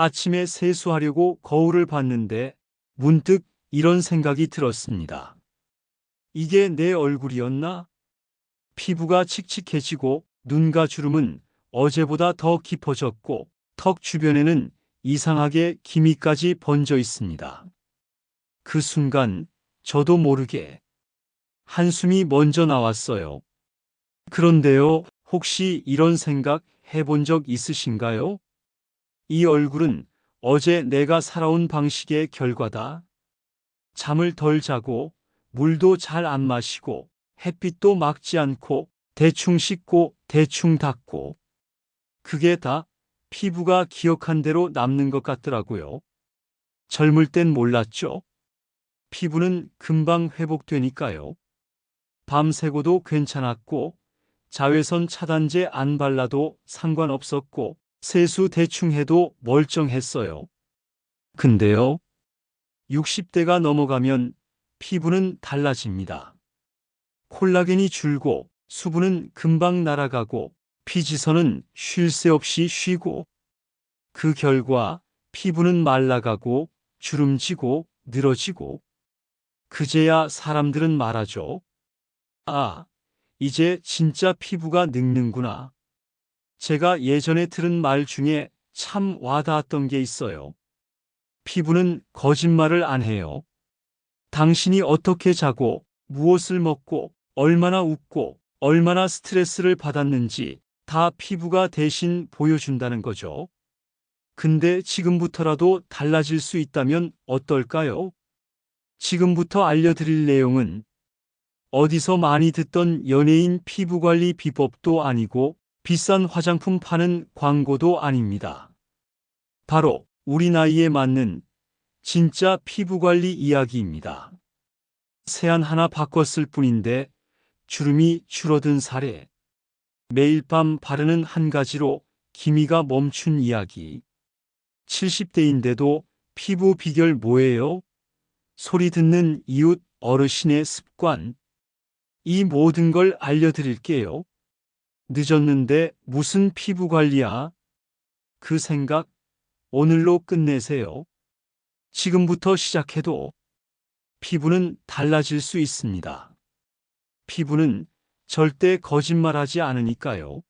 아침에 세수하려고 거울을 봤는데 문득 이런 생각이 들었습니다. 이게 내 얼굴이었나? 피부가 칙칙해지고 눈가 주름은 어제보다 더 깊어졌고 턱 주변에는 이상하게 기미까지 번져 있습니다. 그 순간 저도 모르게 한숨이 먼저 나왔어요. 그런데요, 혹시 이런 생각 해본 적 있으신가요? 이 얼굴은 어제 내가 살아온 방식의 결과다. 잠을 덜 자고, 물도 잘 안 마시고, 햇빛도 막지 않고, 대충 씻고, 대충 닦고. 그게 다 피부가 기억한 대로 남는 것 같더라고요. 젊을 땐 몰랐죠. 피부는 금방 회복되니까요. 밤새고도 괜찮았고, 자외선 차단제 안 발라도 상관없었고, 세수 대충 해도 멀쩡했어요. 근데요, 60대가 넘어가면 피부는 달라집니다. 콜라겐이 줄고, 수분은 금방 날아가고, 피지선은 쉴 새 없이 쉬고, 그 결과 피부는 말라가고, 주름지고, 늘어지고, 그제야 사람들은 말하죠. 아, 이제 진짜 피부가 늙는구나. 제가 예전에 들은 말 중에 참 와닿았던 게 있어요. 피부는 거짓말을 안 해요. 당신이 어떻게 자고, 무엇을 먹고, 얼마나 웃고, 얼마나 스트레스를 받았는지 다 피부가 대신 보여준다는 거죠. 근데 지금부터라도 달라질 수 있다면 어떨까요? 지금부터 알려드릴 내용은 어디서 많이 듣던 연예인 피부관리 비법도 아니고 비싼 화장품 파는 광고도 아닙니다. 바로 우리 나이에 맞는 진짜 피부관리 이야기입니다. 세안 하나 바꿨을 뿐인데 주름이 줄어든 사례, 매일 밤 바르는 한 가지로 기미가 멈춘 이야기, 70대인데도 피부 비결 뭐예요? 소리 듣는 이웃 어르신의 습관, 이 모든 걸 알려드릴게요. 늦었는데 무슨 피부 관리야? 그 생각 오늘로 끝내세요. 지금부터 시작해도 피부는 달라질 수 있습니다. 피부는 절대 거짓말하지 않으니까요.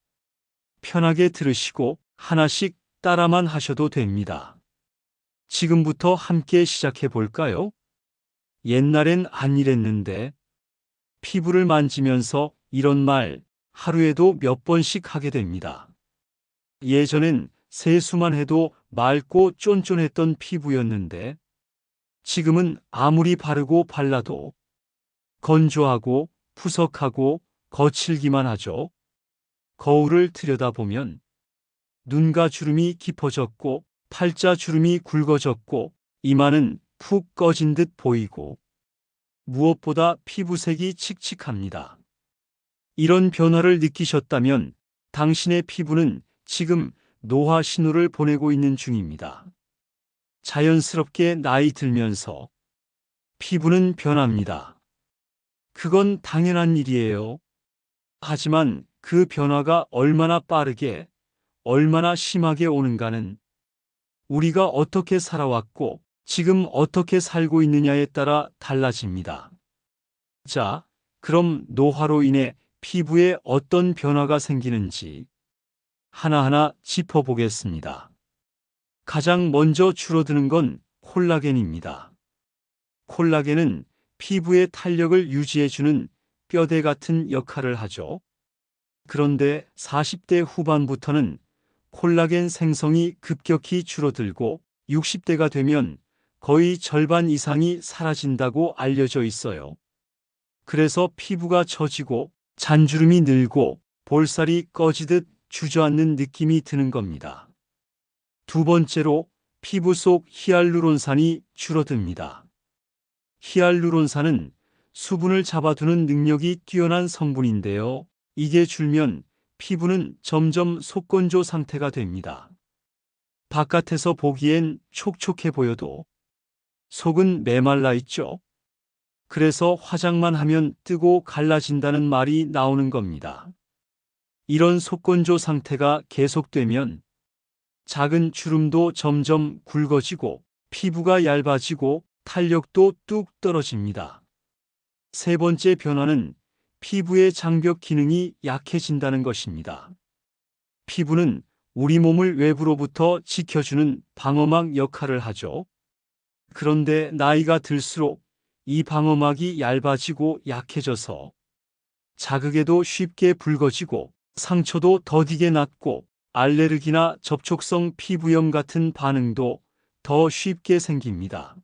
편하게 들으시고 하나씩 따라만 하셔도 됩니다. 지금부터 함께 시작해 볼까요? 옛날엔 안 이랬는데 피부를 만지면서 이런 말 하루에도 몇 번씩 하게 됩니다. 예전엔 세수만 해도 맑고 쫀쫀했던 피부였는데 지금은 아무리 바르고 발라도 건조하고 푸석하고 거칠기만 하죠. 거울을 들여다보면 눈가 주름이 깊어졌고 팔자 주름이 굵어졌고 이마는 푹 꺼진 듯 보이고 무엇보다 피부색이 칙칙합니다. 이런 변화를 느끼셨다면 당신의 피부는 지금 노화 신호를 보내고 있는 중입니다. 자연스럽게 나이 들면서 피부는 변합니다. 그건 당연한 일이에요. 하지만 그 변화가 얼마나 빠르게, 얼마나 심하게 오는가는 우리가 어떻게 살아왔고 지금 어떻게 살고 있느냐에 따라 달라집니다. 자, 그럼 노화로 인해 피부에 어떤 변화가 생기는지 하나하나 짚어보겠습니다. 가장 먼저 줄어드는 건 콜라겐입니다. 콜라겐은 피부의 탄력을 유지해주는 뼈대 같은 역할을 하죠. 그런데 40대 후반부터는 콜라겐 생성이 급격히 줄어들고 60대가 되면 거의 절반 이상이 사라진다고 알려져 있어요. 그래서 피부가 처지고 잔주름이 늘고 볼살이 꺼지듯 주저앉는 느낌이 드는 겁니다. 두 번째로 피부 속 히알루론산이 줄어듭니다. 히알루론산은 수분을 잡아두는 능력이 뛰어난 성분인데요. 이게 줄면 피부는 점점 속건조 상태가 됩니다. 바깥에서 보기엔 촉촉해 보여도 속은 메말라 있죠. 그래서 화장만 하면 뜨고 갈라진다는 말이 나오는 겁니다. 이런 속건조 상태가 계속되면 작은 주름도 점점 굵어지고 피부가 얇아지고 탄력도 뚝 떨어집니다. 세 번째 변화는 피부의 장벽 기능이 약해진다는 것입니다. 피부는 우리 몸을 외부로부터 지켜주는 방어막 역할을 하죠. 그런데 나이가 들수록 이 방어막이 얇아지고 약해져서 자극에도 쉽게 붉어지고 상처도 더디게 낫고 알레르기나 접촉성 피부염 같은 반응도 더 쉽게 생깁니다.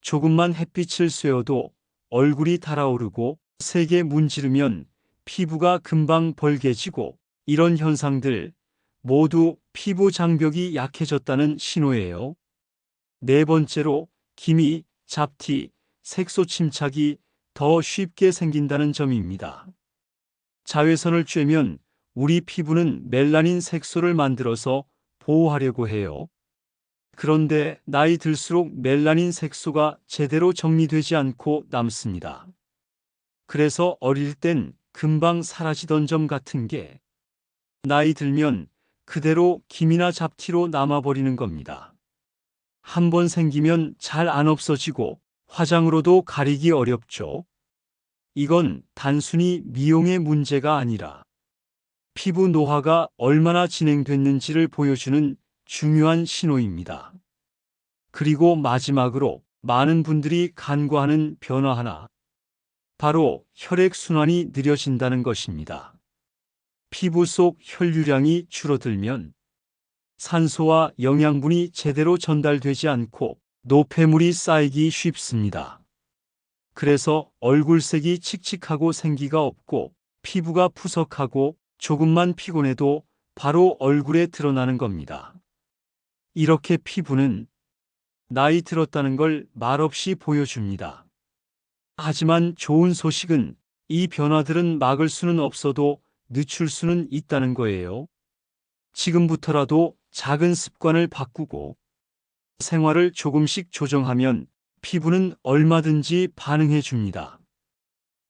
조금만 햇빛을 쐬어도 얼굴이 달아오르고 세게 문지르면 피부가 금방 벌개지고 이런 현상들 모두 피부 장벽이 약해졌다는 신호예요. 네 번째로 기미, 잡티, 색소 침착이 더 쉽게 생긴다는 점입니다. 자외선을 쬐면 우리 피부는 멜라닌 색소를 만들어서 보호하려고 해요. 그런데 나이 들수록 멜라닌 색소가 제대로 정리되지 않고 남습니다. 그래서 어릴 땐 금방 사라지던 점 같은 게 나이 들면 그대로 기미나 잡티로 남아버리는 겁니다. 한 번 생기면 잘 안 없어지고 화장으로도 가리기 어렵죠. 이건 단순히 미용의 문제가 아니라 피부 노화가 얼마나 진행됐는지를 보여주는 중요한 신호입니다. 그리고 마지막으로 많은 분들이 간과하는 변화 하나, 바로 혈액순환이 느려진다는 것입니다. 피부 속 혈류량이 줄어들면 산소와 영양분이 제대로 전달되지 않고 노폐물이 쌓이기 쉽습니다. 그래서 얼굴색이 칙칙하고 생기가 없고 피부가 푸석하고 조금만 피곤해도 바로 얼굴에 드러나는 겁니다. 이렇게 피부는 나이 들었다는 걸 말없이 보여줍니다. 하지만 좋은 소식은 이 변화들은 막을 수는 없어도 늦출 수는 있다는 거예요. 지금부터라도 작은 습관을 바꾸고 생활을 조금씩 조정하면 피부는 얼마든지 반응해 줍니다.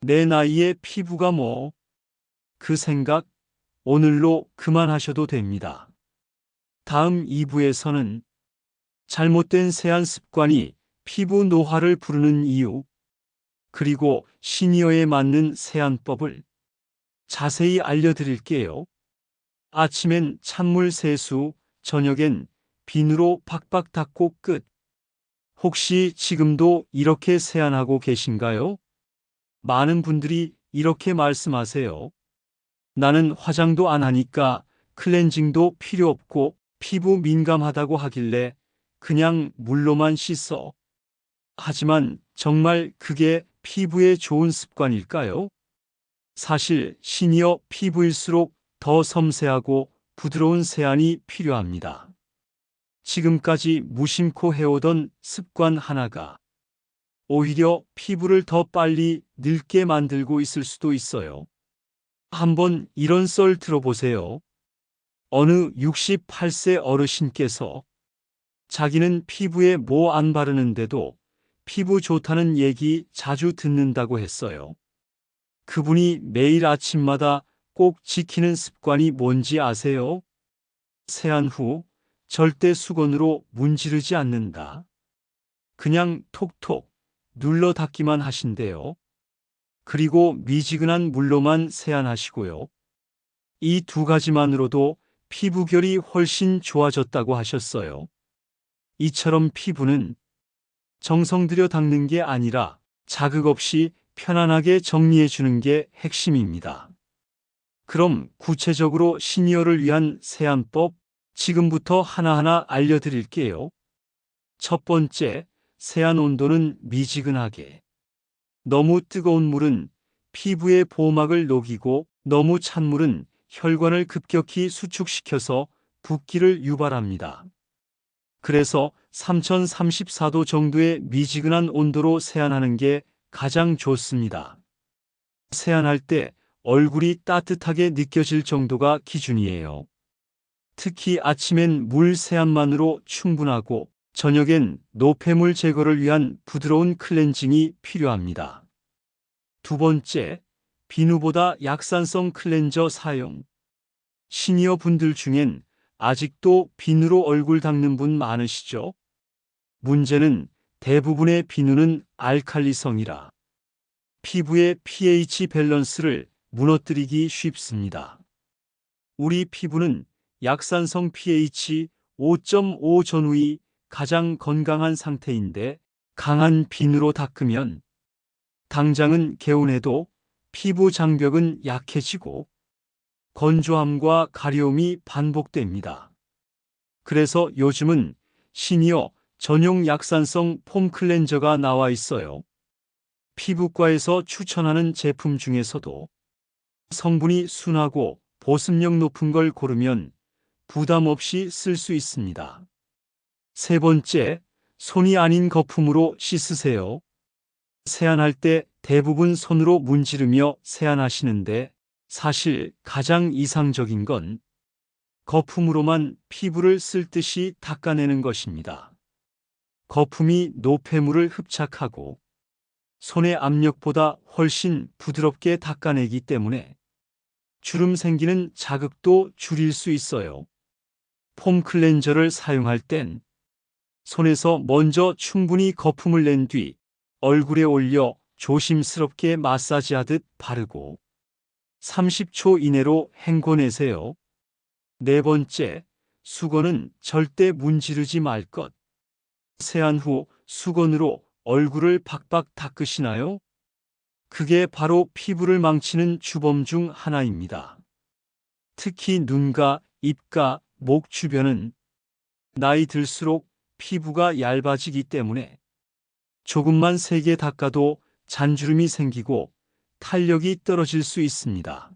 내 나이에 피부가 뭐? 그 생각 오늘로 그만하셔도 됩니다. 다음 2부에서는 잘못된 세안 습관이 피부 노화를 부르는 이유, 그리고 시니어에 맞는 세안법을 자세히 알려드릴게요. 아침엔 찬물 세수, 저녁엔 비누로 팍팍 닦고 끝. 혹시 지금도 이렇게 세안하고 계신가요? 많은 분들이 이렇게 말씀하세요. 나는 화장도 안 하니까 클렌징도 필요 없고 피부 민감하다고 하길래 그냥 물로만 씻어. 하지만 정말 그게 피부에 좋은 습관일까요? 사실 시니어 피부일수록 더 섬세하고 부드러운 세안이 필요합니다. 지금까지 무심코 해오던 습관 하나가 오히려 피부를 더 빨리 늙게 만들고 있을 수도 있어요. 한번 이런 썰 들어보세요. 어느 68세 어르신께서 자기는 피부에 뭐 안 바르는데도 피부 좋다는 얘기 자주 듣는다고 했어요. 그분이 매일 아침마다 꼭 지키는 습관이 뭔지 아세요? 세안 후 절대 수건으로 문지르지 않는다. 그냥 톡톡 눌러 닦기만 하신대요. 그리고 미지근한 물로만 세안하시고요. 이 두 가지만으로도 피부결이 훨씬 좋아졌다고 하셨어요. 이처럼 피부는 정성 들여 닦는 게 아니라 자극 없이 편안하게 정리해 주는 게 핵심입니다. 그럼 구체적으로 시니어를 위한 세안법 지금부터 하나하나 알려드릴게요. 첫 번째, 세안 온도는 미지근하게. 너무 뜨거운 물은 피부의 보호막을 녹이고 너무 찬 물은 혈관을 급격히 수축시켜서 붓기를 유발합니다. 그래서 3034도 정도의 미지근한 온도로 세안하는 게 가장 좋습니다. 세안할 때 얼굴이 따뜻하게 느껴질 정도가 기준이에요. 특히 아침엔 물 세안만으로 충분하고 저녁엔 노폐물 제거를 위한 부드러운 클렌징이 필요합니다. 두 번째, 비누보다 약산성 클렌저 사용. 시니어 분들 중엔 아직도 비누로 얼굴 닦는 분 많으시죠? 문제는 대부분의 비누는 알칼리성이라 피부의 pH 밸런스를 무너뜨리기 쉽습니다. 우리 피부는 약산성 pH 5.5 전후이 가장 건강한 상태인데 강한 비누로 닦으면 당장은 개운해도 피부 장벽은 약해지고 건조함과 가려움이 반복됩니다. 그래서 요즘은 시니어 전용 약산성 폼 클렌저가 나와 있어요. 피부과에서 추천하는 제품 중에서도 성분이 순하고 보습력 높은 걸 고르면 부담 없이 쓸 수 있습니다. 세 번째, 손이 아닌 거품으로 씻으세요. 세안할 때 대부분 손으로 문지르며 세안하시는데 사실 가장 이상적인 건 거품으로만 피부를 쓸듯이 닦아내는 것입니다. 거품이 노폐물을 흡착하고 손의 압력보다 훨씬 부드럽게 닦아내기 때문에 주름 생기는 자극도 줄일 수 있어요. 폼 클렌저를 사용할 땐 손에서 먼저 충분히 거품을 낸 뒤 얼굴에 올려 조심스럽게 마사지하듯 바르고 30초 이내로 헹궈내세요. 네 번째, 수건은 절대 문지르지 말 것. 세안 후 수건으로 얼굴을 박박 닦으시나요? 그게 바로 피부를 망치는 주범 중 하나입니다. 특히 눈과 입과 목 주변은 나이 들수록 피부가 얇아지기 때문에 조금만 세게 닦아도 잔주름이 생기고 탄력이 떨어질 수 있습니다.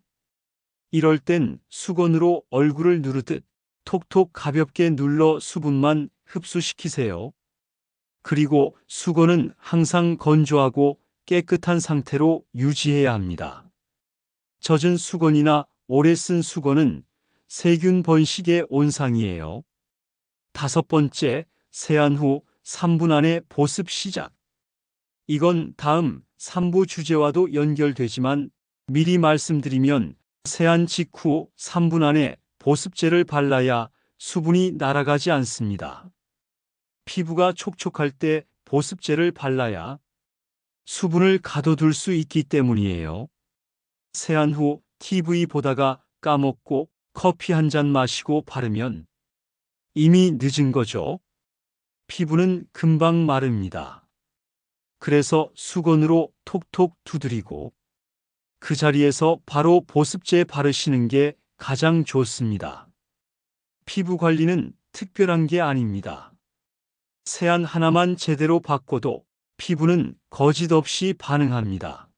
이럴 땐 수건으로 얼굴을 누르듯 톡톡 가볍게 눌러 수분만 흡수시키세요. 그리고 수건은 항상 건조하고 깨끗한 상태로 유지해야 합니다. 젖은 수건이나 오래 쓴 수건은 세균 번식의 온상이에요. 다섯 번째, 세안 후 3분 안에 보습 시작. 이건 다음 3부 주제와도 연결되지만 미리 말씀드리면 세안 직후 3분 안에 보습제를 발라야 수분이 날아가지 않습니다. 피부가 촉촉할 때 보습제를 발라야 수분을 가둬둘 수 있기 때문이에요. 세안 후 TV 보다가 까먹고 커피 한 잔 마시고 바르면 이미 늦은 거죠. 피부는 금방 마릅니다. 그래서 수건으로 톡톡 두드리고 그 자리에서 바로 보습제 바르시는 게 가장 좋습니다. 피부 관리는 특별한 게 아닙니다. 세안 하나만 제대로 받고도 피부는 거짓 없이 반응합니다.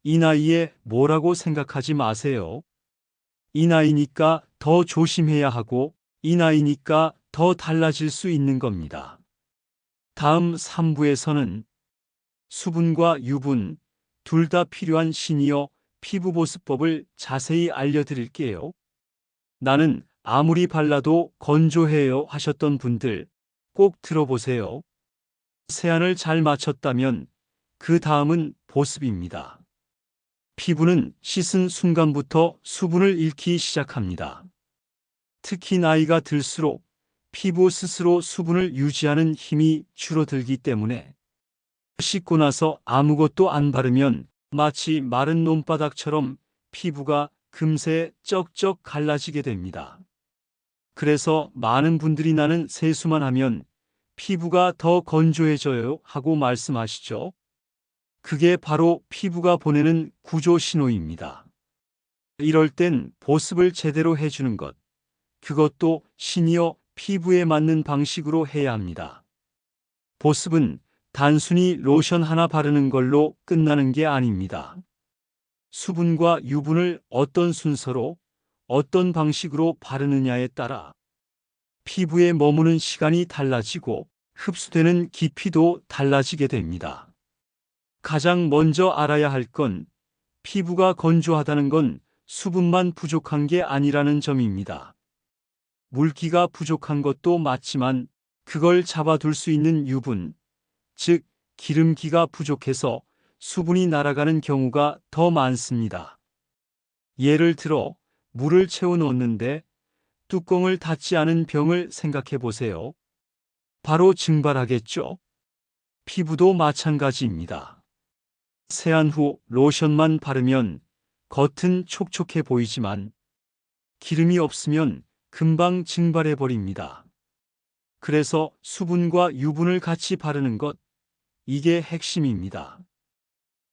이 나이에 뭐라고 생각하지 마세요. 이 나이니까 더 조심해야 하고 이 나이니까 더 달라질 수 있는 겁니다. 다음 3부에서는 수분과 유분 둘 다 필요한 시니어 피부 보습법을 자세히 알려드릴게요. 나는 아무리 발라도 건조해요 하셨던 분들 꼭 들어보세요. 세안을 잘 마쳤다면 그 다음은 보습입니다. 피부는 씻은 순간부터 수분을 잃기 시작합니다. 특히 나이가 들수록 피부 스스로 수분을 유지하는 힘이 줄어들기 때문에 씻고 나서 아무것도 안 바르면 마치 마른 논바닥처럼 피부가 금세 쩍쩍 갈라지게 됩니다. 그래서 많은 분들이 나는 세수만 하면 피부가 더 건조해져요 하고 말씀하시죠. 그게 바로 피부가 보내는 구조 신호입니다. 이럴 땐 보습을 제대로 해주는 것, 그것도 시니어 피부에 맞는 방식으로 해야 합니다. 보습은 단순히 로션 하나 바르는 걸로 끝나는 게 아닙니다. 수분과 유분을 어떤 순서로, 어떤 방식으로 바르느냐에 따라 피부에 머무는 시간이 달라지고 흡수되는 깊이도 달라지게 됩니다. 가장 먼저 알아야 할 건 피부가 건조하다는 건 수분만 부족한 게 아니라는 점입니다. 물기가 부족한 것도 맞지만 그걸 잡아둘 수 있는 유분, 즉 기름기가 부족해서 수분이 날아가는 경우가 더 많습니다. 예를 들어 물을 채워 놓는데 뚜껑을 닫지 않은 병을 생각해 보세요. 바로 증발하겠죠? 피부도 마찬가지입니다. 세안 후 로션만 바르면 겉은 촉촉해 보이지만 기름이 없으면 금방 증발해 버립니다. 그래서 수분과 유분을 같이 바르는 것, 이게 핵심입니다.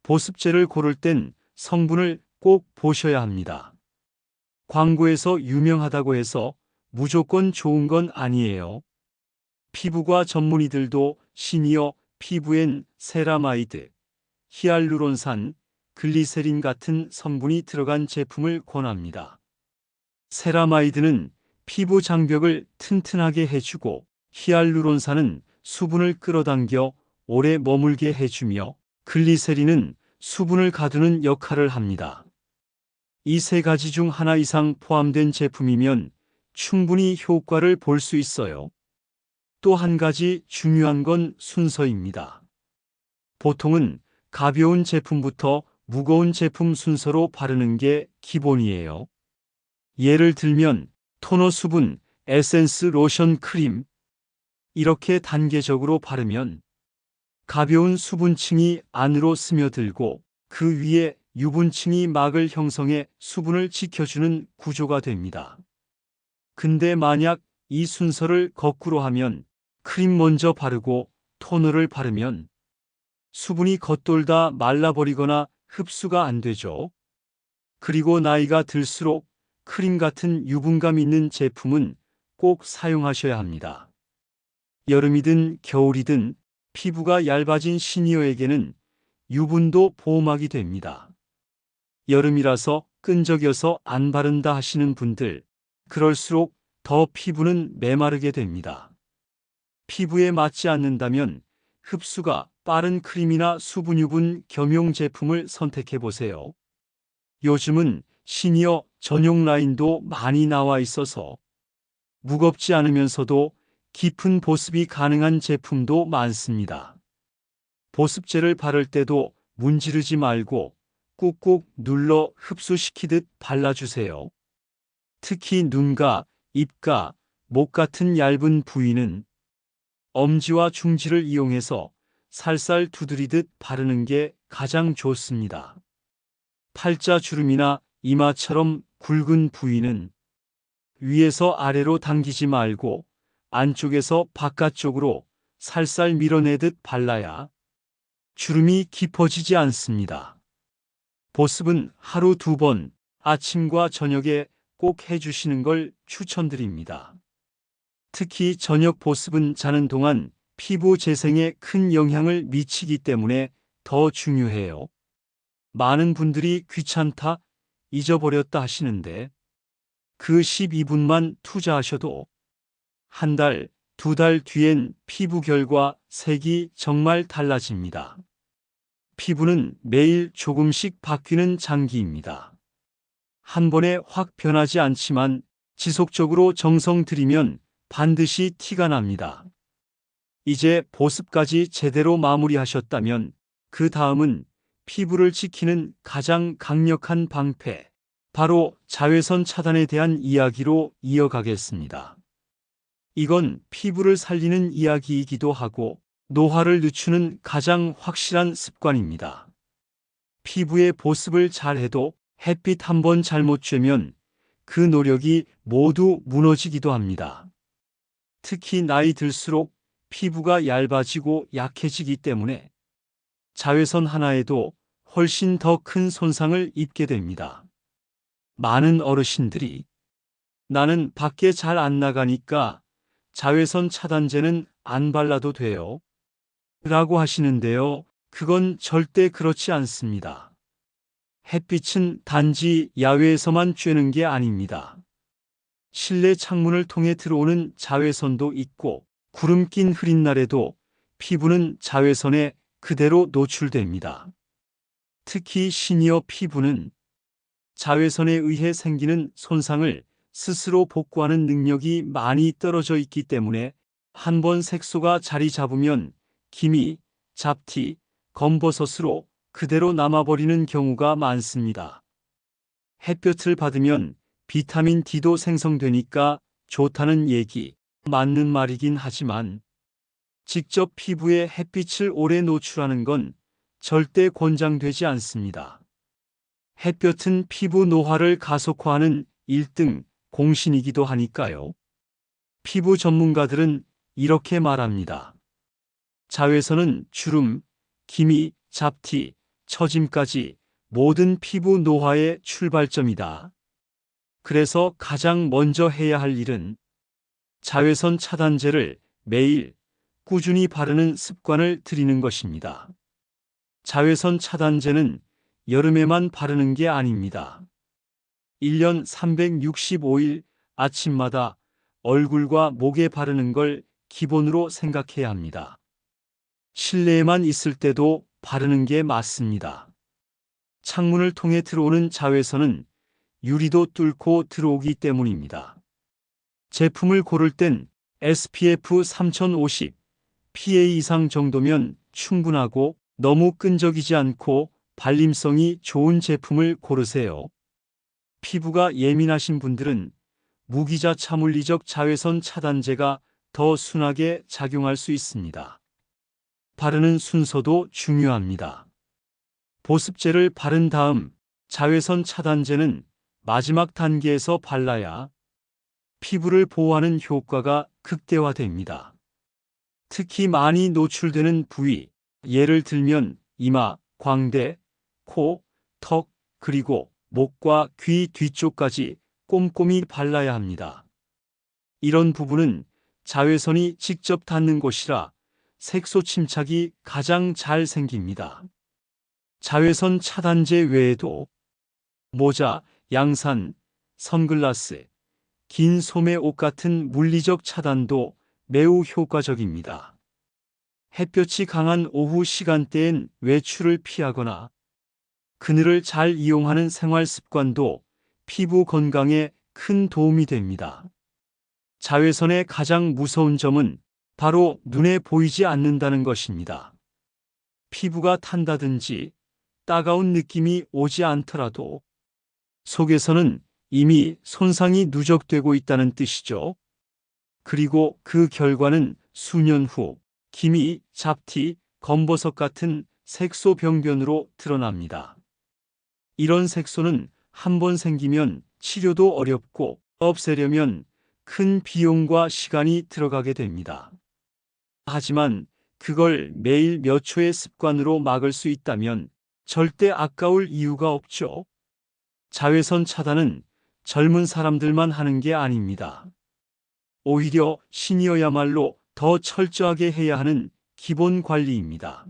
보습제를 고를 땐 성분을 꼭 보셔야 합니다. 광고에서 유명하다고 해서 무조건 좋은 건 아니에요. 피부과 전문의들도 시니어 피부엔 세라마이드, 히알루론산, 글리세린 같은 성분이 들어간 제품을 권합니다. 세라마이드는 피부 장벽을 튼튼하게 해주고 히알루론산은 수분을 끌어당겨 오래 머물게 해주며 글리세린은 수분을 가두는 역할을 합니다. 이 세 가지 중 하나 이상 포함된 제품이면 충분히 효과를 볼 수 있어요. 또 한 가지 중요한 건 순서입니다. 보통은 가벼운 제품부터 무거운 제품 순서로 바르는 게 기본이에요. 예를 들면 토너, 수분, 에센스, 로션, 크림 이렇게 단계적으로 바르면 가벼운 수분층이 안으로 스며들고 그 위에 유분층이 막을 형성해 수분을 지켜주는 구조가 됩니다. 근데 만약 이 순서를 거꾸로 하면 크림 먼저 바르고 토너를 바르면 수분이 겉돌다 말라버리거나 흡수가 안 되죠. 그리고 나이가 들수록 크림 같은 유분감 있는 제품은 꼭 사용하셔야 합니다. 여름이든 겨울이든 피부가 얇아진 시니어에게는 유분도 보호막이 됩니다. 여름이라서 끈적여서 안 바른다 하시는 분들, 그럴수록 더 피부는 메마르게 됩니다. 피부에 맞지 않는다면 흡수가 빠른 크림이나 수분 유분 겸용 제품을 선택해 보세요. 요즘은 시니어 전용 라인도 많이 나와 있어서 무겁지 않으면서도 깊은 보습이 가능한 제품도 많습니다. 보습제를 바를 때도 문지르지 말고 꾹꾹 눌러 흡수시키듯 발라주세요. 특히 눈가, 입가, 목 같은 얇은 부위는 엄지와 중지를 이용해서 살살 두드리듯 바르는 게 가장 좋습니다. 팔자 주름이나 이마처럼 굵은 부위는 위에서 아래로 당기지 말고 안쪽에서 바깥쪽으로 살살 밀어내듯 발라야 주름이 깊어지지 않습니다. 보습은 하루 2번, 아침과 저녁에 꼭 해주시는 걸 추천드립니다. 특히 저녁 보습은 자는 동안 피부 재생에 큰 영향을 미치기 때문에 더 중요해요. 많은 분들이 귀찮다, 잊어버렸다 하시는데 그 12분만 투자하셔도 한 달, 2달 뒤엔 피부 결과 색이 정말 달라집니다. 피부는 매일 조금씩 바뀌는 장기입니다. 한 번에 확 변하지 않지만 지속적으로 정성 들이면 반드시 티가 납니다. 이제 보습까지 제대로 마무리하셨다면 그 다음은 피부를 지키는 가장 강력한 방패, 바로 자외선 차단에 대한 이야기로 이어가겠습니다. 이건 피부를 살리는 이야기이기도 하고 노화를 늦추는 가장 확실한 습관입니다. 피부의 보습을 잘해도 햇빛 한 번 잘못 쬐면 그 노력이 모두 무너지기도 합니다. 특히 나이 들수록 피부가 얇아지고 약해지기 때문에 자외선 하나에도 훨씬 더 큰 손상을 입게 됩니다. 많은 어르신들이 나는 밖에 잘 안 나가니까 자외선 차단제는 안 발라도 돼요 라고 하시는데요. 그건 절대 그렇지 않습니다. 햇빛은 단지 야외에서만 쬐는 게 아닙니다. 실내 창문을 통해 들어오는 자외선도 있고 구름 낀 흐린 날에도 피부는 자외선에 그대로 노출됩니다. 특히 시니어 피부는 자외선에 의해 생기는 손상을 스스로 복구하는 능력이 많이 떨어져 있기 때문에 한번 색소가 자리 잡으면 기미, 잡티, 검버섯으로 그대로 남아버리는 경우가 많습니다. 햇볕을 받으면 비타민 D도 생성되니까 좋다는 얘기 맞는 말이긴 하지만 직접 피부에 햇빛을 오래 노출하는 건 절대 권장되지 않습니다. 햇볕은 피부 노화를 가속화하는 1등 공신이기도 하니까요. 피부 전문가들은 이렇게 말합니다. 자외선은 주름, 기미, 잡티, 처짐까지 모든 피부 노화의 출발점이다. 그래서 가장 먼저 해야 할 일은 자외선 차단제를 매일 꾸준히 바르는 습관을 들이는 것입니다. 자외선 차단제는 여름에만 바르는 게 아닙니다. 1년 365일 아침마다 얼굴과 목에 바르는 걸 기본으로 생각해야 합니다. 실내에만 있을 때도 바르는 게 맞습니다. 창문을 통해 들어오는 자외선은 유리도 뚫고 들어오기 때문입니다. 제품을 고를 땐 SPF 3050, PA 이상 정도면 충분하고 너무 끈적이지 않고 발림성이 좋은 제품을 고르세요. 피부가 예민하신 분들은 무기자차 물리적 자외선 차단제가 더 순하게 작용할 수 있습니다. 바르는 순서도 중요합니다. 보습제를 바른 다음 자외선 차단제는 마지막 단계에서 발라야 피부를 보호하는 효과가 극대화됩니다. 특히 많이 노출되는 부위, 예를 들면 이마, 광대, 코, 턱, 그리고 목과 귀 뒤쪽까지 꼼꼼히 발라야 합니다. 이런 부분은 자외선이 직접 닿는 곳이라 색소 침착이 가장 잘 생깁니다. 자외선 차단제 외에도 모자, 양산, 선글라스, 긴 소매 옷 같은 물리적 차단도 매우 효과적입니다. 햇볕이 강한 오후 시간대엔 외출을 피하거나 그늘을 잘 이용하는 생활 습관도 피부 건강에 큰 도움이 됩니다. 자외선의 가장 무서운 점은 바로 눈에 보이지 않는다는 것입니다. 피부가 탄다든지 따가운 느낌이 오지 않더라도 속에서는 이미 손상이 누적되고 있다는 뜻이죠. 그리고 그 결과는 수년 후 기미, 잡티, 검버섯 같은 색소 병변으로 드러납니다. 이런 색소는 한번 생기면 치료도 어렵고 없애려면 큰 비용과 시간이 들어가게 됩니다. 하지만 그걸 매일 몇 초의 습관으로 막을 수 있다면 절대 아까울 이유가 없죠. 자외선 차단은 젊은 사람들만 하는 게 아닙니다. 오히려 시니어야말로 더 철저하게 해야 하는 기본 관리입니다.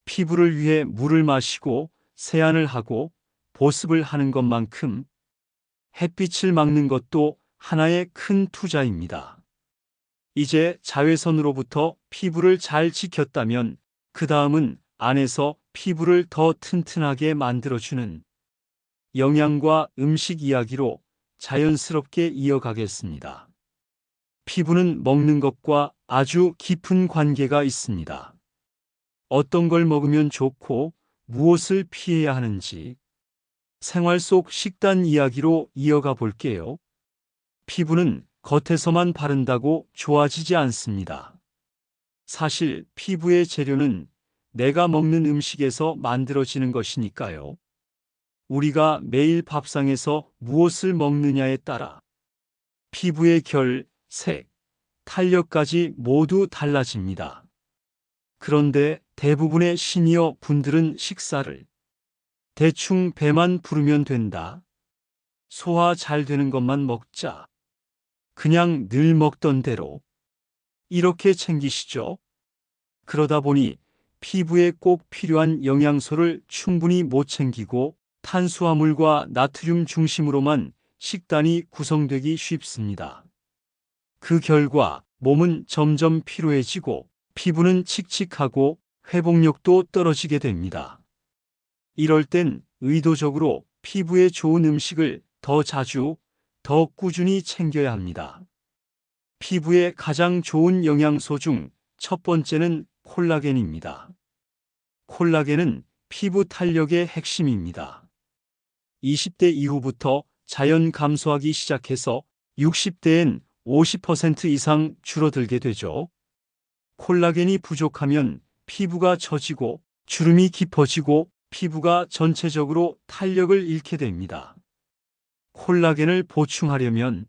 피부를 위해 물을 마시고 세안을 하고 보습을 하는 것만큼 햇빛을 막는 것도 하나의 큰 투자입니다. 이제 자외선으로부터 피부를 잘 지켰다면 그 다음은 안에서 피부를 더 튼튼하게 만들어주는 영양과 음식 이야기로 자연스럽게 이어가겠습니다. 피부는 먹는 것과 아주 깊은 관계가 있습니다. 어떤 걸 먹으면 좋고 무엇을 피해야 하는지 생활 속 식단 이야기로 이어가 볼게요. 피부는 겉에서만 바른다고 좋아지지 않습니다. 사실 피부의 재료는 내가 먹는 음식에서 만들어지는 것이니까요. 우리가 매일 밥상에서 무엇을 먹느냐에 따라 피부의 결, 색, 탄력까지 모두 달라집니다. 그런데 대부분의 시니어 분들은 식사를 대충 배만 부르면 된다. 소화 잘 되는 것만 먹자. 그냥 늘 먹던 대로 이렇게 챙기시죠. 그러다 보니 피부에 꼭 필요한 영양소를 충분히 못 챙기고 탄수화물과 나트륨 중심으로만 식단이 구성되기 쉽습니다. 그 결과 몸은 점점 피로해지고 피부는 칙칙하고 회복력도 떨어지게 됩니다. 이럴 땐 의도적으로 피부에 좋은 음식을 더 자주, 더 꾸준히 챙겨야 합니다. 피부에 가장 좋은 영양소 중 첫 번째는 콜라겐입니다. 콜라겐은 피부 탄력의 핵심입니다. 20대 이후부터 자연 감소하기 시작해서 60대엔 50% 이상 줄어들게 되죠. 콜라겐이 부족하면 피부가 처지고 주름이 깊어지고 피부가 전체적으로 탄력을 잃게 됩니다. 콜라겐을 보충하려면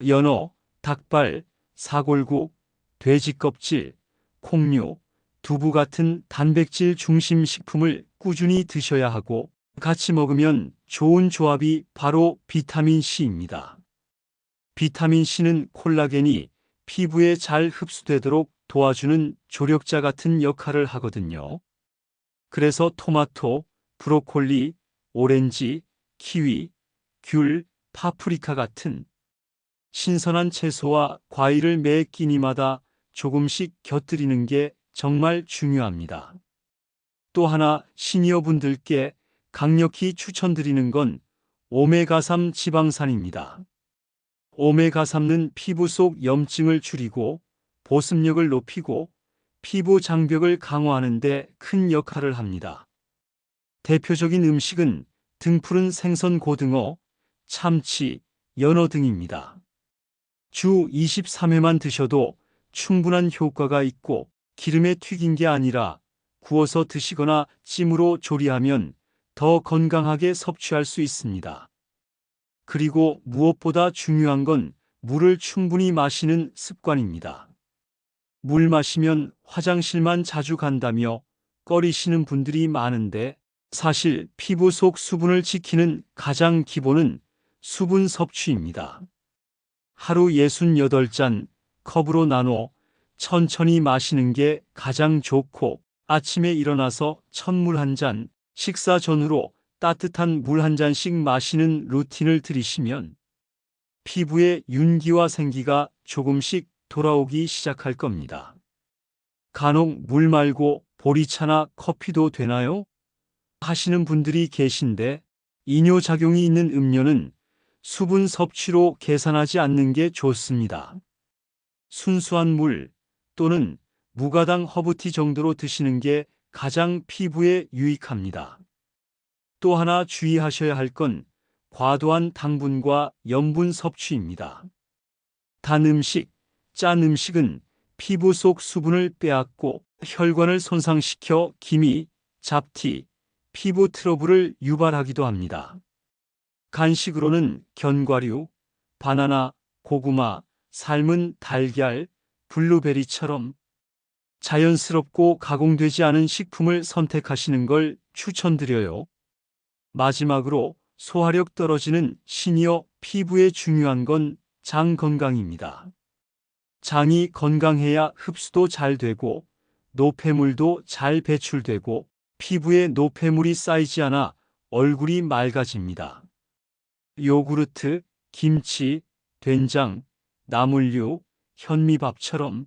연어, 닭발, 사골국, 돼지 껍질, 콩류, 두부 같은 단백질 중심 식품을 꾸준히 드셔야 하고 같이 먹으면 좋은 조합이 바로 비타민 C입니다. 비타민 C는 콜라겐이 피부에 잘 흡수되도록 도와주는 조력자 같은 역할을 하거든요. 그래서 토마토, 브로콜리, 오렌지, 키위, 귤, 파프리카 같은 신선한 채소와 과일을 매 끼니마다 조금씩 곁들이는 게 정말 중요합니다. 또 하나 시니어분들께 강력히 추천드리는 건 오메가3 지방산입니다. 오메가3는 피부 속 염증을 줄이고 보습력을 높이고 피부 장벽을 강화하는 데 큰 역할을 합니다. 대표적인 음식은 등푸른 생선 고등어, 참치, 연어 등입니다. 주 23회만 드셔도 충분한 효과가 있고 기름에 튀긴 게 아니라 구워서 드시거나 찜으로 조리하면 더 건강하게 섭취할 수 있습니다. 그리고 무엇보다 중요한 건 물을 충분히 마시는 습관입니다. 물 마시면 화장실만 자주 간다며 꺼리시는 분들이 많은데 사실 피부 속 수분을 지키는 가장 기본은 수분 섭취입니다. 하루 68잔 컵으로 나눠 천천히 마시는 게 가장 좋고 아침에 일어나서 찬물 한 잔, 식사 전후로 따뜻한 물 한 잔씩 마시는 루틴을 들이시면 피부에 윤기와 생기가 조금씩 돌아오기 시작할 겁니다. 간혹 물 말고 보리차나 커피도 되나요? 하시는 분들이 계신데 이뇨작용이 있는 음료는 수분 섭취로 계산하지 않는 게 좋습니다. 순수한 물 또는 무가당 허브티 정도로 드시는 게 가장 피부에 유익합니다. 또 하나 주의하셔야 할 건 과도한 당분과 염분 섭취입니다. 단 음식, 짠 음식은 피부 속 수분을 빼앗고 혈관을 손상시켜 기미, 잡티, 피부 트러블을 유발하기도 합니다. 간식으로는 견과류, 바나나, 고구마, 삶은 달걀, 블루베리처럼 자연스럽고 가공되지 않은 식품을 선택하시는 걸 추천드려요. 마지막으로 소화력 떨어지는 시니어 피부에 중요한 건 장 건강입니다. 장이 건강해야 흡수도 잘 되고 노폐물도 잘 배출되고 피부에 노폐물이 쌓이지 않아 얼굴이 맑아집니다. 요구르트, 김치, 된장, 나물류, 현미밥처럼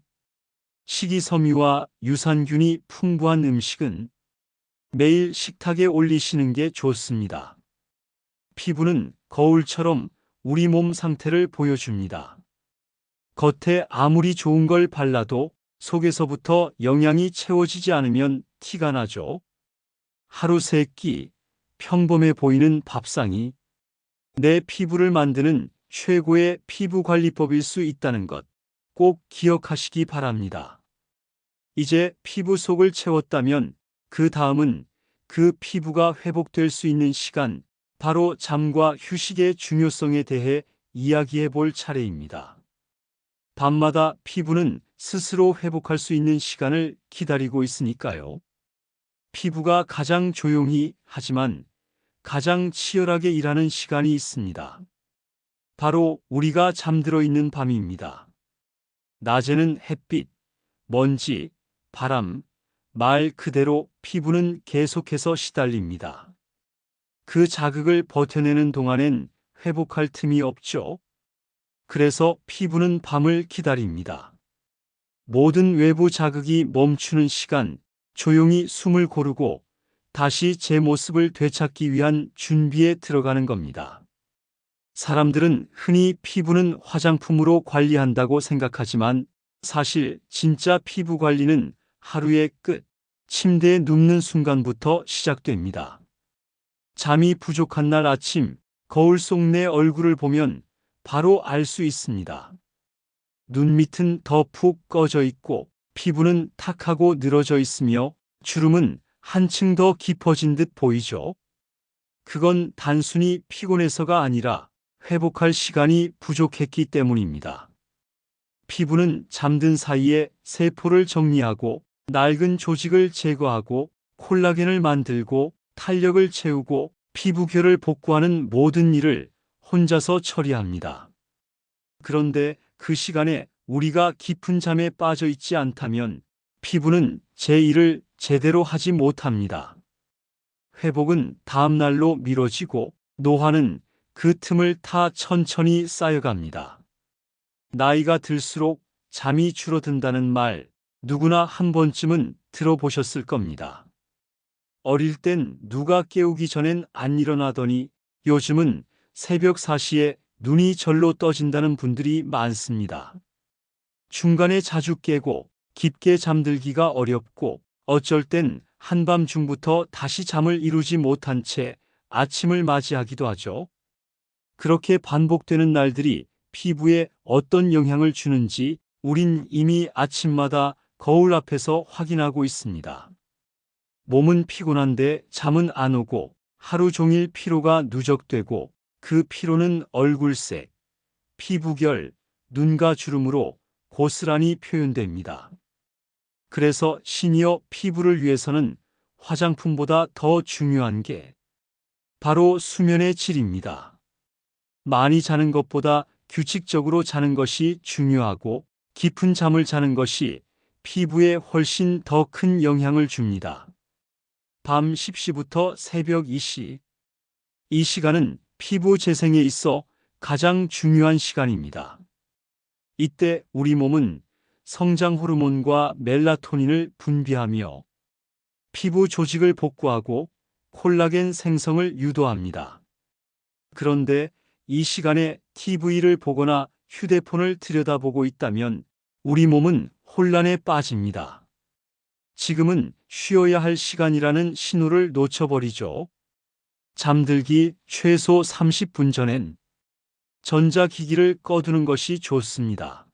식이섬유와 유산균이 풍부한 음식은 매일 식탁에 올리시는 게 좋습니다. 피부는 거울처럼 우리 몸 상태를 보여줍니다. 겉에 아무리 좋은 걸 발라도 속에서부터 영양이 채워지지 않으면 티가 나죠. 하루 3끼, 평범해 보이는 밥상이 내 피부를 만드는 최고의 피부 관리법일 수 있다는 것 꼭 기억하시기 바랍니다. 이제 피부 속을 채웠다면 그 다음은 그 피부가 회복될 수 있는 시간, 바로 잠과 휴식의 중요성에 대해 이야기해 볼 차례입니다. 밤마다 피부는 스스로 회복할 수 있는 시간을 기다리고 있으니까요. 피부가 가장 조용히 하지만 가장 치열하게 일하는 시간이 있습니다. 바로 우리가 잠들어 있는 밤입니다. 낮에는 햇빛, 먼지, 바람, 말 그대로 피부는 계속해서 시달립니다. 그 자극을 버텨내는 동안엔 회복할 틈이 없죠. 그래서 피부는 밤을 기다립니다. 모든 외부 자극이 멈추는 시간, 조용히 숨을 고르고 다시 제 모습을 되찾기 위한 준비에 들어가는 겁니다. 사람들은 흔히 피부는 화장품으로 관리한다고 생각하지만 사실 진짜 피부 관리는 하루의 끝, 침대에 눕는 순간부터 시작됩니다. 잠이 부족한 날 아침, 거울 속 내 얼굴을 보면 바로 알 수 있습니다. 눈 밑은 더 푹 꺼져 있고 피부는 탁하고 늘어져 있으며 주름은 한층 더 깊어진 듯 보이죠. 그건 단순히 피곤해서가 아니라 회복할 시간이 부족했기 때문입니다. 피부는 잠든 사이에 세포를 정리하고 낡은 조직을 제거하고 콜라겐을 만들고 탄력을 채우고 피부결을 복구하는 모든 일을 혼자서 처리합니다. 그런데 그 시간에 우리가 깊은 잠에 빠져 있지 않다면 피부는 제 일을 제대로 하지 못합니다. 회복은 다음 날로 미뤄지고 노화는 그 틈을 타 천천히 쌓여갑니다. 나이가 들수록 잠이 줄어든다는 말 누구나 한 번쯤은 들어보셨을 겁니다. 어릴 땐 누가 깨우기 전엔 안 일어나더니 요즘은 새벽 4시에 눈이 절로 떠진다는 분들이 많습니다. 중간에 자주 깨고 깊게 잠들기가 어렵고 어쩔 땐 한밤중부터 다시 잠을 이루지 못한 채 아침을 맞이하기도 하죠. 그렇게 반복되는 날들이 피부에 어떤 영향을 주는지 우린 이미 아침마다 거울 앞에서 확인하고 있습니다. 몸은 피곤한데 잠은 안 오고 하루 종일 피로가 누적되고 그 피로는 얼굴색, 피부결, 눈가 주름으로 고스란히 표현됩니다. 그래서 시니어 피부를 위해서는 화장품보다 더 중요한 게 바로 수면의 질입니다. 많이 자는 것보다 규칙적으로 자는 것이 중요하고 깊은 잠을 자는 것이 피부에 훨씬 더 큰 영향을 줍니다. 밤 10시부터 새벽 2시. 이 시간은 피부 재생에 있어 가장 중요한 시간입니다. 이때 우리 몸은 성장 호르몬과 멜라토닌을 분비하며 피부 조직을 복구하고 콜라겐 생성을 유도합니다. 그런데 이 시간에 TV를 보거나 휴대폰을 들여다보고 있다면 우리 몸은 혼란에 빠집니다. 지금은 쉬어야 할 시간이라는 신호를 놓쳐버리죠. 잠들기 최소 30분 전엔 전자기기를 꺼두는 것이 좋습니다.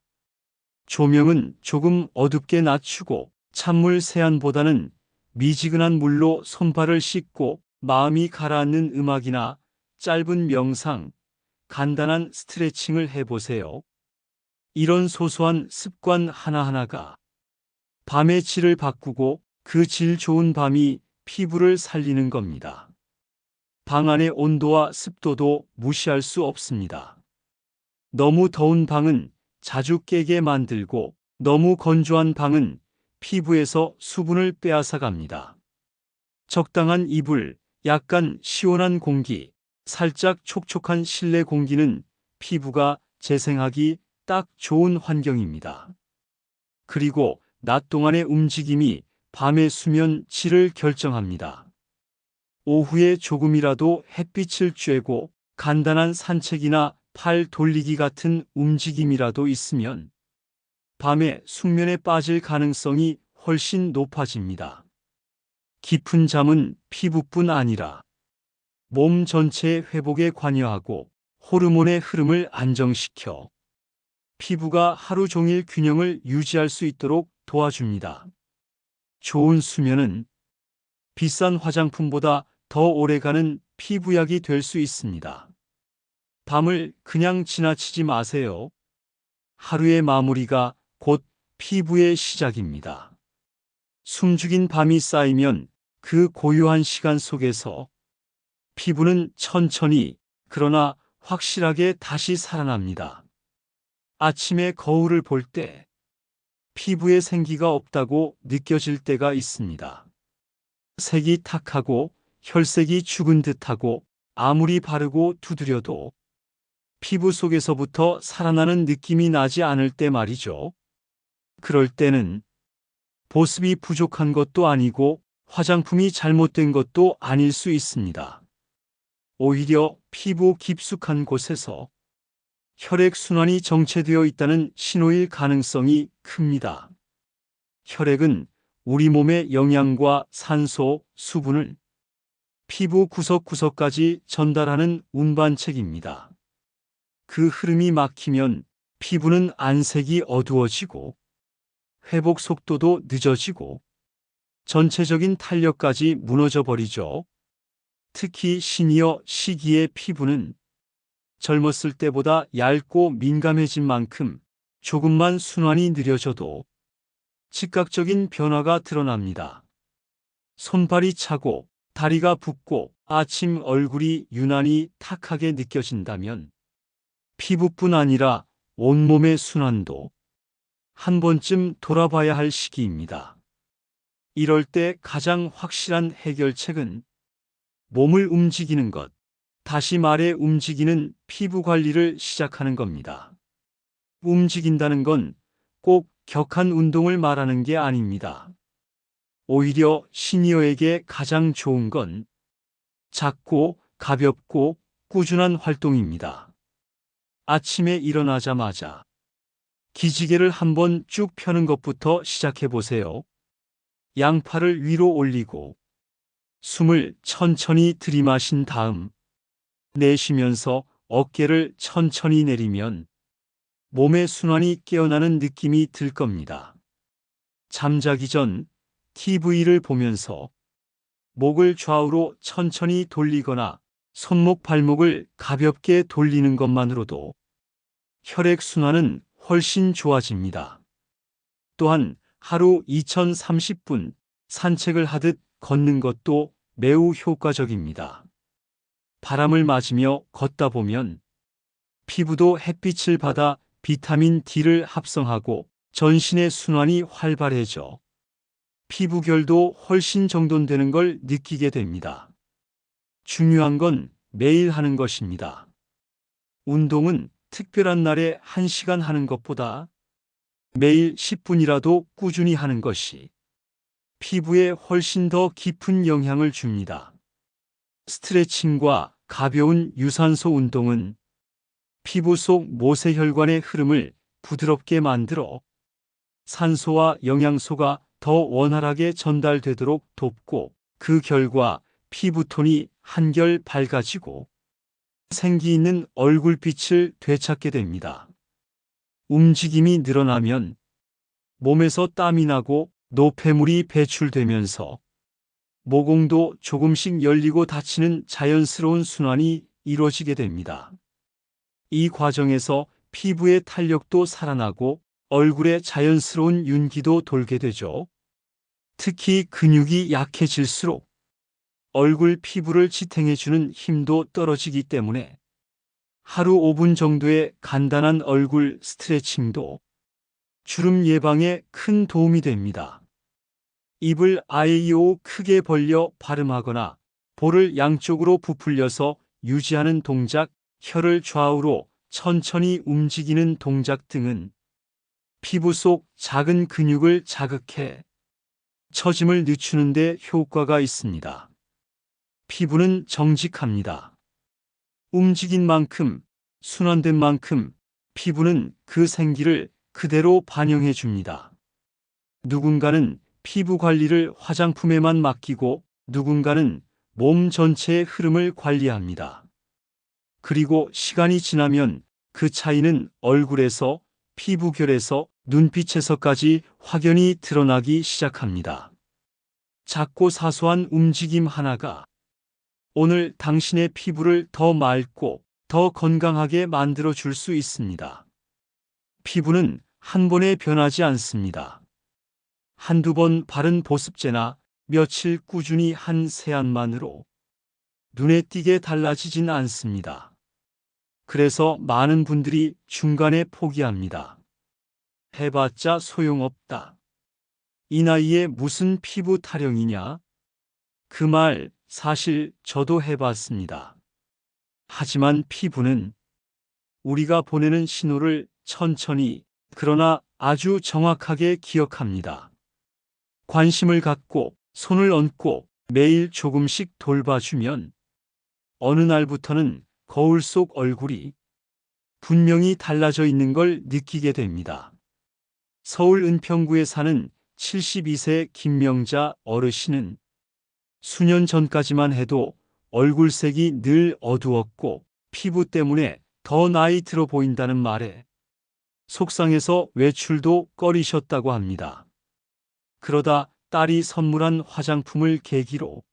조명은 조금 어둡게 낮추고 찬물 세안보다는 미지근한 물로 손발을 씻고 마음이 가라앉는 음악이나 짧은 명상, 간단한 스트레칭을 해보세요. 이런 소소한 습관 하나하나가 밤의 질을 바꾸고 그 질 좋은 밤이 피부를 살리는 겁니다. 방 안의 온도와 습도도 무시할 수 없습니다. 너무 더운 방은 자주 깨게 만들고 너무 건조한 방은 피부에서 수분을 빼앗아 갑니다. 적당한 이불, 약간 시원한 공기, 살짝 촉촉한 실내 공기는 피부가 재생하기 딱 좋은 환경입니다. 그리고 낮 동안의 움직임이 밤의 수면 질을 결정합니다. 오후에 조금이라도 햇빛을 쬐고 간단한 산책이나 팔 돌리기 같은 움직임이라도 있으면 밤에 숙면에 빠질 가능성이 훨씬 높아집니다. 깊은 잠은 피부뿐 아니라 몸 전체의 회복에 관여하고 호르몬의 흐름을 안정시켜 피부가 하루 종일 균형을 유지할 수 있도록 도와줍니다. 좋은 수면은 비싼 화장품보다 더 오래가는 피부약이 될 수 있습니다. 밤을 그냥 지나치지 마세요. 하루의 마무리가 곧 피부의 시작입니다. 숨죽인 밤이 쌓이면 그 고요한 시간 속에서 피부는 천천히 그러나 확실하게 다시 살아납니다. 아침에 거울을 볼 때 피부에 생기가 없다고 느껴질 때가 있습니다. 색이 탁하고 혈색이 죽은 듯하고 아무리 바르고 두드려도 피부 속에서부터 살아나는 느낌이 나지 않을 때 말이죠. 그럴 때는 보습이 부족한 것도 아니고 화장품이 잘못된 것도 아닐 수 있습니다. 오히려 피부 깊숙한 곳에서 혈액순환이 정체되어 있다는 신호일 가능성이 큽니다. 혈액은 우리 몸의 영양과 산소, 수분을 피부 구석구석까지 전달하는 운반책입니다. 그 흐름이 막히면 피부는 안색이 어두워지고 회복 속도도 늦어지고 전체적인 탄력까지 무너져 버리죠. 특히 시니어 시기의 피부는 젊었을 때보다 얇고 민감해진 만큼 조금만 순환이 느려져도 즉각적인 변화가 드러납니다. 손발이 차고 다리가 붓고 아침 얼굴이 유난히 탁하게 느껴진다면 피부뿐 아니라 온몸의 순환도 한 번쯤 돌아봐야 할 시기입니다. 이럴 때 가장 확실한 해결책은 몸을 움직이는 것, 다시 말해 움직이는 피부 관리를 시작하는 겁니다. 움직인다는 건 꼭 격한 운동을 말하는 게 아닙니다. 오히려 시니어에게 가장 좋은 건 작고 가볍고 꾸준한 활동입니다. 아침에 일어나자마자 기지개를 한번 쭉 펴는 것부터 시작해 보세요. 양팔을 위로 올리고 숨을 천천히 들이마신 다음 내쉬면서 어깨를 천천히 내리면 몸의 순환이 깨어나는 느낌이 들 겁니다. 잠자기 전 TV를 보면서 목을 좌우로 천천히 돌리거나 손목 발목을 가볍게 돌리는 것만으로도 혈액순환은 훨씬 좋아집니다. 또한 하루 2030분 산책을 하듯 걷는 것도 매우 효과적입니다. 바람을 맞으며 걷다 보면 피부도 햇빛을 받아 비타민 D를 합성하고 전신의 순환이 활발해져 피부결도 훨씬 정돈되는 걸 느끼게 됩니다. 중요한 건 매일 하는 것입니다. 운동은 특별한 날에 1시간 하는 것보다 매일 10분이라도 꾸준히 하는 것이 피부에 훨씬 더 깊은 영향을 줍니다. 스트레칭과 가벼운 유산소 운동은 피부 속 모세혈관의 흐름을 부드럽게 만들어 산소와 영양소가 더 원활하게 전달되도록 돕고 그 결과 피부톤이 한결 밝아지고 생기 있는 얼굴빛을 되찾게 됩니다. 움직임이 늘어나면 몸에서 땀이 나고 노폐물이 배출되면서 모공도 조금씩 열리고 닫히는 자연스러운 순환이 이루어지게 됩니다. 이 과정에서 피부의 탄력도 살아나고 얼굴에 자연스러운 윤기도 돌게 되죠. 특히 근육이 약해질수록 얼굴 피부를 지탱해주는 힘도 떨어지기 때문에 하루 5분 정도의 간단한 얼굴 스트레칭도 주름 예방에 큰 도움이 됩니다. 입을 아이오 크게 벌려 발음하거나 볼을 양쪽으로 부풀려서 유지하는 동작, 혀를 좌우로 천천히 움직이는 동작 등은 피부 속 작은 근육을 자극해 처짐을 늦추는 데 효과가 있습니다. 피부는 정직합니다. 움직인 만큼, 순환된 만큼 피부는 그 생기를 그대로 반영해 줍니다. 누군가는 피부 관리를 화장품에만 맡기고 누군가는 몸 전체의 흐름을 관리합니다. 그리고 시간이 지나면 그 차이는 얼굴에서, 피부결에서, 눈빛에서까지 확연히 드러나기 시작합니다. 작고 사소한 움직임 하나가 오늘 당신의 피부를 더 맑고 더 건강하게 만들어 줄 수 있습니다. 피부는 한 번에 변하지 않습니다. 한두 번 바른 보습제나 며칠 꾸준히 한 세안만으로 눈에 띄게 달라지진 않습니다. 그래서 많은 분들이 중간에 포기합니다. 해봤자 소용없다. 이 나이에 무슨 피부 타령이냐? 그 말 사실 저도 해봤습니다. 하지만 피부는 우리가 보내는 신호를 천천히 그러나 아주 정확하게 기억합니다. 관심을 갖고 손을 얹고 매일 조금씩 돌봐주면 어느 날부터는 거울 속 얼굴이 분명히 달라져 있는 걸 느끼게 됩니다. 서울 은평구에 사는 72세 김명자 어르신은 수년 전까지만 해도 얼굴색이 늘 어두웠고 피부 때문에 더 나이 들어 보인다는 말에 속상해서 외출도 꺼리셨다고 합니다. 그러다 딸이 선물한 화장품을 계기로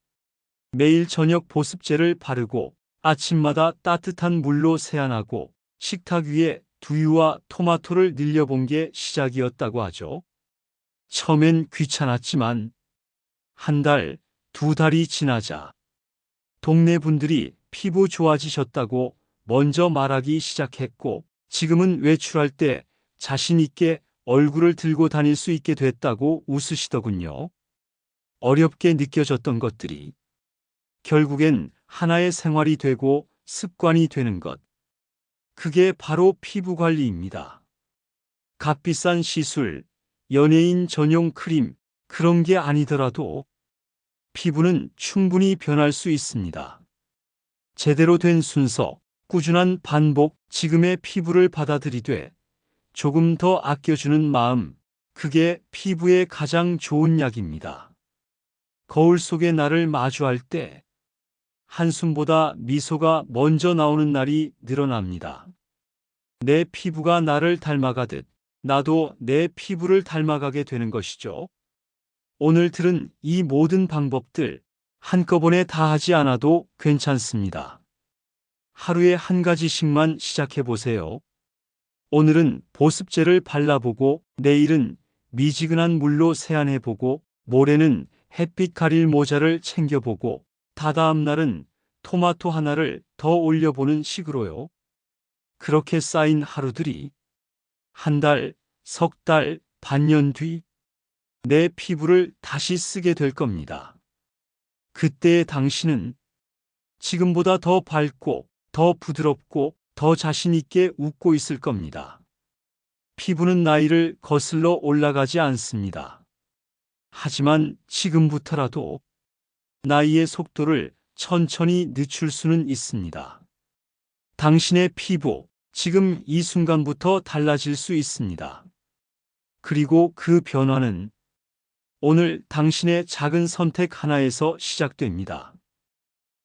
매일 저녁 보습제를 바르고 아침마다 따뜻한 물로 세안하고 식탁 위에 두유와 토마토를 늘려본 게 시작이었다고 하죠. 처음엔 귀찮았지만 한 달, 두 달이 지나자 동네 분들이 피부 좋아지셨다고 먼저 말하기 시작했고 지금은 외출할 때 자신 있게 얼굴을 들고 다닐 수 있게 됐다고 웃으시더군요. 어렵게 느껴졌던 것들이 결국엔 하나의 생활이 되고 습관이 되는 것. 그게 바로 피부 관리입니다. 값비싼 시술, 연예인 전용 크림, 그런 게 아니더라도 피부는 충분히 변할 수 있습니다. 제대로 된 순서, 꾸준한 반복, 지금의 피부를 받아들이되 조금 더 아껴주는 마음, 그게 피부에 가장 좋은 약입니다. 거울 속의 나를 마주할 때 한숨보다 미소가 먼저 나오는 날이 늘어납니다. 내 피부가 나를 닮아가듯 나도 내 피부를 닮아가게 되는 것이죠. 오늘 들은 이 모든 방법들 한꺼번에 다 하지 않아도 괜찮습니다. 하루에 한 가지씩만 시작해 보세요. 오늘은 보습제를 발라보고, 내일은 미지근한 물로 세안해보고, 모레는 햇빛 가릴 모자를 챙겨보고, 다다음 날은 토마토 하나를 더 올려보는 식으로요. 그렇게 쌓인 하루들이 한 달, 석 달, 반년 뒤 내 피부를 다시 쓰게 될 겁니다. 그때의 당신은 지금보다 더 밝고, 더 부드럽고, 더 자신 있게 웃고 있을 겁니다. 피부는 나이를 거슬러 올라가지 않습니다. 하지만 지금부터라도 나이의 속도를 천천히 늦출 수는 있습니다. 당신의 피부, 지금 이 순간부터 달라질 수 있습니다. 그리고 그 변화는 오늘 당신의 작은 선택 하나에서 시작됩니다.